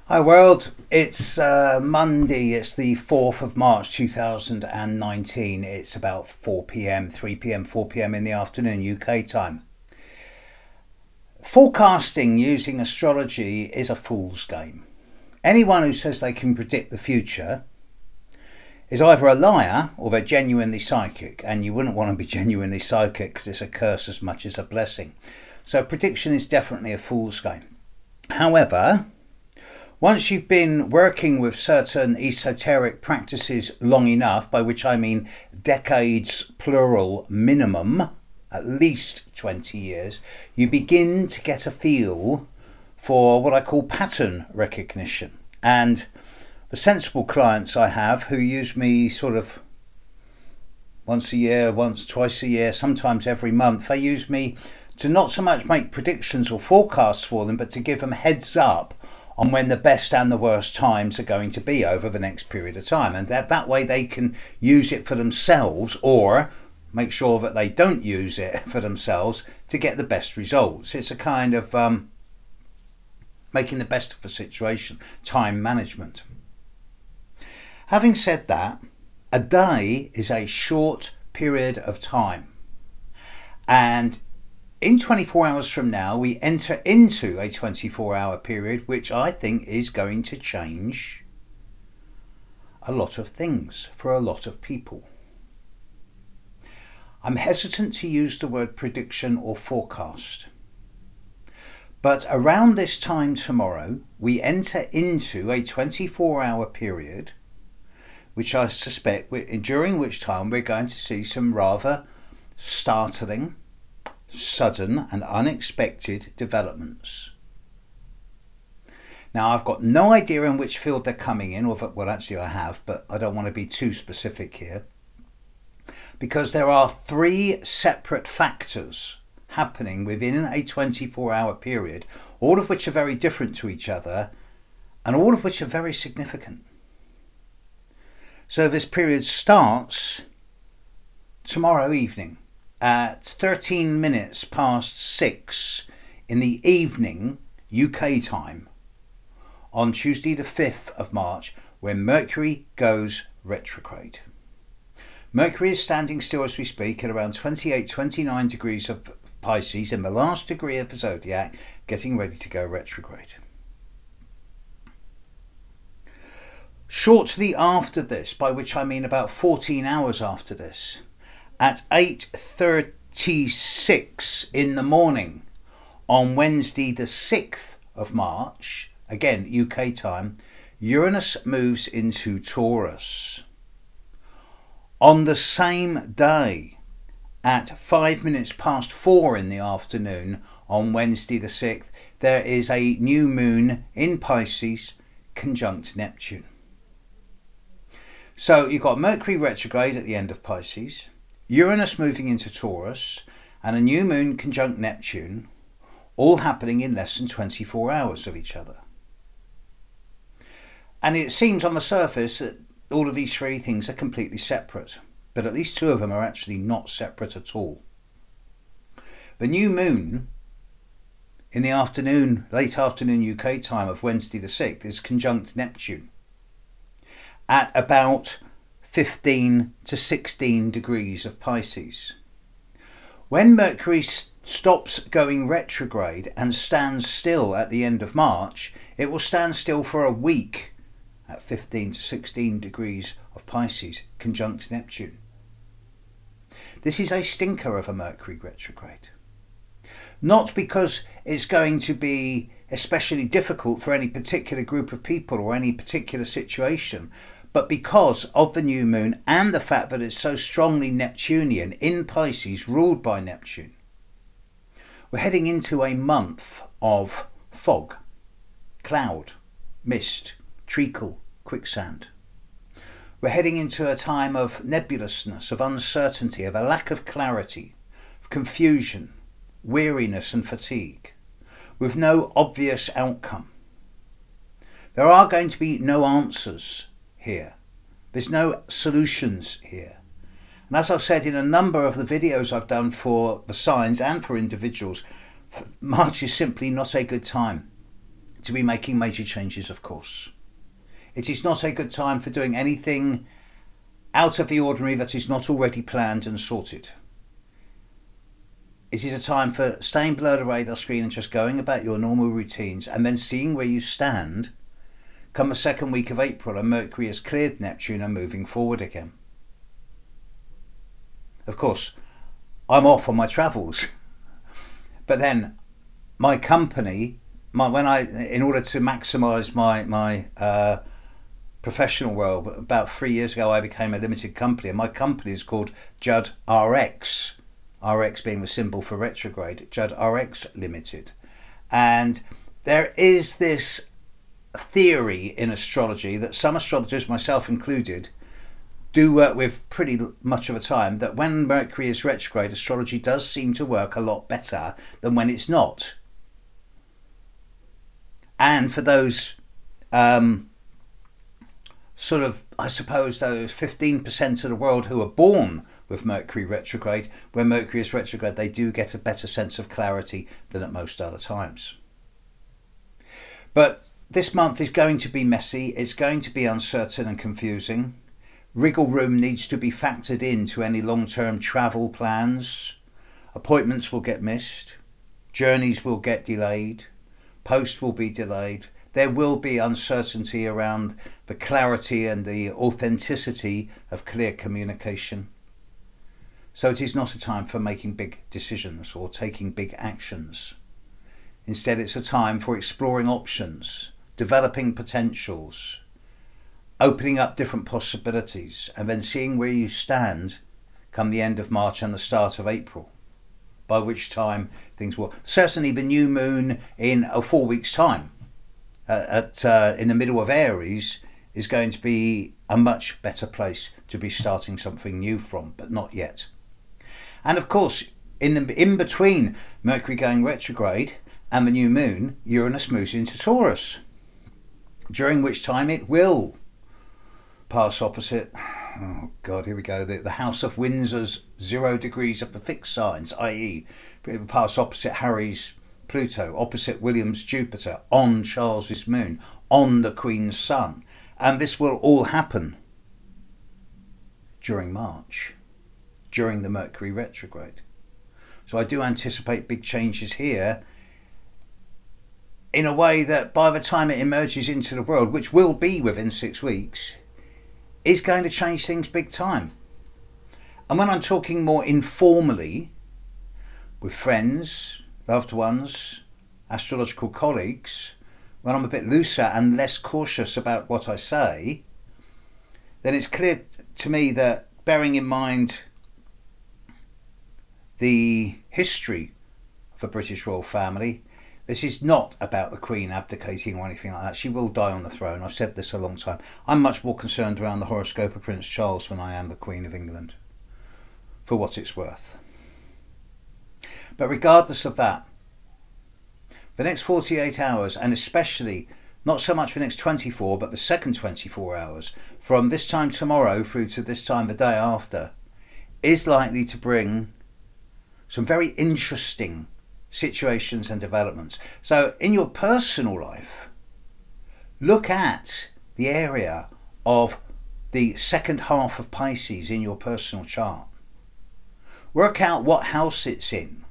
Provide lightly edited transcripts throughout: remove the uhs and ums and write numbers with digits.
Hi world, it's Monday, it's the 4th of March 2019, it's about 4 p.m, 3 p.m, 4 p.m. in the afternoon UK time. Forecasting using astrology is a fool's game. Anyone who says they can predict the future is either a liar or they're genuinely psychic, and you wouldn't want to be genuinely psychic because it's a curse as much as a blessing. So prediction is definitely a fool's game. However, once you've been working with certain esoteric practices long enough, by which I mean decades plural minimum, at least 20 years, you begin to get a feel for what I call pattern recognition. And the sensible clients I have who use me sort of once a year, twice a year, sometimes every month, they use me to not so much make predictions or forecasts for them, but to give them heads up on when the best and the worst times are going to be over the next period of time. And that way they can use it for themselves, or make sure that they don't use it for themselves to get the best results. It's a kind of making the best of the situation, time management. Having said that, a day is a short period of time. And in 24 hours from now, we enter into a 24-hour period, which I think is going to change a lot of things for a lot of people. I'm hesitant to use the word prediction or forecast. But around this time tomorrow, we enter into a 24-hour period, which I suspect, during which time we're going to see some rather startling, sudden and unexpected developments. Now, I've got no idea in which field they're coming in, or well, actually I have, but I don't want to be too specific here, because there are three separate factors happening within a 24-hour period, all of which are very different to each other and all of which are very significant. So this period starts tomorrow evening at 13 minutes past 6 in the evening UK time on Tuesday the 5th of March, when Mercury goes retrograde. Mercury is standing still as we speak at around 28-29 degrees of Pisces, in the last degree of the zodiac, getting ready to go retrograde. Shortly after this, by which I mean about 14 hours after this, at 8:36 in the morning on Wednesday the 6th of March, again UK time, Uranus moves into Taurus. On the same day, at 5 minutes past 4 in the afternoon on Wednesday the 6th, there is a new moon in Pisces conjunct Neptune. So you've got Mercury retrograde at the end of Pisces, Uranus moving into Taurus, and a new moon conjunct Neptune, all happening in less than 24 hours of each other. And it seems on the surface that all of these three things are completely separate, but at least two of them are actually not separate at all. The new moon in the afternoon, late afternoon UK time of Wednesday the 6th, is conjunct Neptune at about 15 to 16 degrees of Pisces. When Mercury stops going retrograde and stands still at the end of March, it will stand still for a week at 15 to 16 degrees of Pisces, conjunct Neptune. This is a stinker of a Mercury retrograde. Not because it's going to be especially difficult for any particular group of people or any particular situation, but because of the new moon and the fact that it's so strongly Neptunian in Pisces, ruled by Neptune. We're heading into a month of fog, cloud, mist, treacle, quicksand. We're heading into a time of nebulousness, of uncertainty, of a lack of clarity, of confusion, weariness and fatigue, with no obvious outcome. There are going to be no answers here. There's no solutions here. And as I've said in a number of the videos I've done for the signs and for individuals, March is simply not a good time to be making major changes, of course. It is not a good time for doing anything out of the ordinary that is not already planned and sorted. It is a time for staying below the radar screen and just going about your normal routines, and then seeing where you stand come the second week of April and Mercury has cleared Neptune and moving forward again. Of course, I'm off on my travels, but then my company, in order to maximise my professional world, about 3 years ago I became a limited company, and my company is called Judd RX. RX being the symbol for retrograde, Judd RX Limited. And there is this theory in astrology that some astrologers, myself included, do work with pretty much of the time, that when Mercury is retrograde, astrology does seem to work a lot better than when it's not. And for those sort of, I suppose, those 15% of the world who are born with Mercury retrograde, when Mercury is retrograde, they do get a better sense of clarity than at most other times. But this month is going to be messy, it's going to be uncertain and confusing. Wriggle room needs to be factored into any long-term travel plans. Appointments will get missed, journeys will get delayed, post will be delayed. There will be uncertainty around the clarity and the authenticity of clear communication. So it is not a time for making big decisions or taking big actions. Instead, it's a time for exploring options, developing potentials, opening up different possibilities, and then seeing where you stand come the end of March and the start of April, by which time things will... Certainly the new moon in 4 weeks' time, in the middle of Aries, is going to be a much better place to be starting something new from, but not yet. And of course, in between Mercury going retrograde and the new moon, Uranus moves into Taurus, during which time it will pass opposite, oh God, here we go, the House of Windsor's 0 degrees of the fixed signs, i.e. it will pass opposite Harry's Pluto, opposite William's Jupiter, on Charles's moon, on the Queen's sun. And this will all happen during March, during the Mercury retrograde. So I do anticipate big changes here, in a way that by the time it emerges into the world, which will be within 6 weeks, is going to change things big time. And when I'm talking more informally with friends, loved ones, astrological colleagues, when I'm a bit looser and less cautious about what I say, then it's clear to me that, bearing in mind the history of the British royal family, this is not about the Queen abdicating or anything like that. She will die on the throne. I've said this a long time. I'm much more concerned around the horoscope of Prince Charles than I am the Queen of England, for what it's worth. But regardless of that, the next 48 hours, and especially not so much the next 24, but the second 24 hours, from this time tomorrow through to this time the day after, is likely to bring some very interesting situations and developments. So in your personal life, look at the area of the second half of Pisces in your personal chart. Work out what house it's in,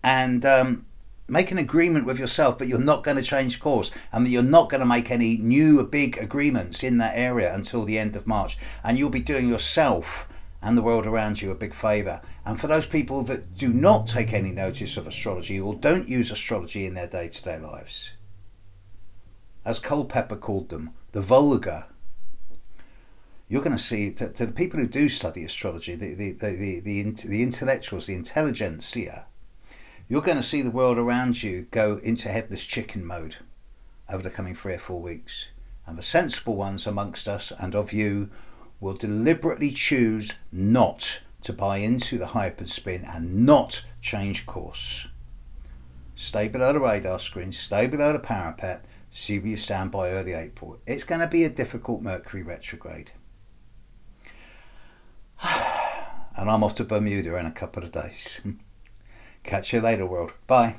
and make an agreement with yourself that you're not going to change course and that you're not going to make any new big agreements in that area until the end of March, and you'll be doing yourself and the world around you a big favour. And for those people that do not take any notice of astrology or don't use astrology in their day-to-day lives, as Culpeper called them, the vulgar, you're going to see, to the people who do study astrology, the intellectuals, the intelligentsia, you're going to see the world around you go into headless chicken mode over the coming 3 or 4 weeks. And the sensible ones amongst us and of you will deliberately choose not to buy into the hype and spin and not change course. Stay below the radar screen, stay below the parapet, see where you stand by early April. It's going to be a difficult Mercury retrograde. And I'm off to Bermuda in a couple of days. Catch you later, world. Bye.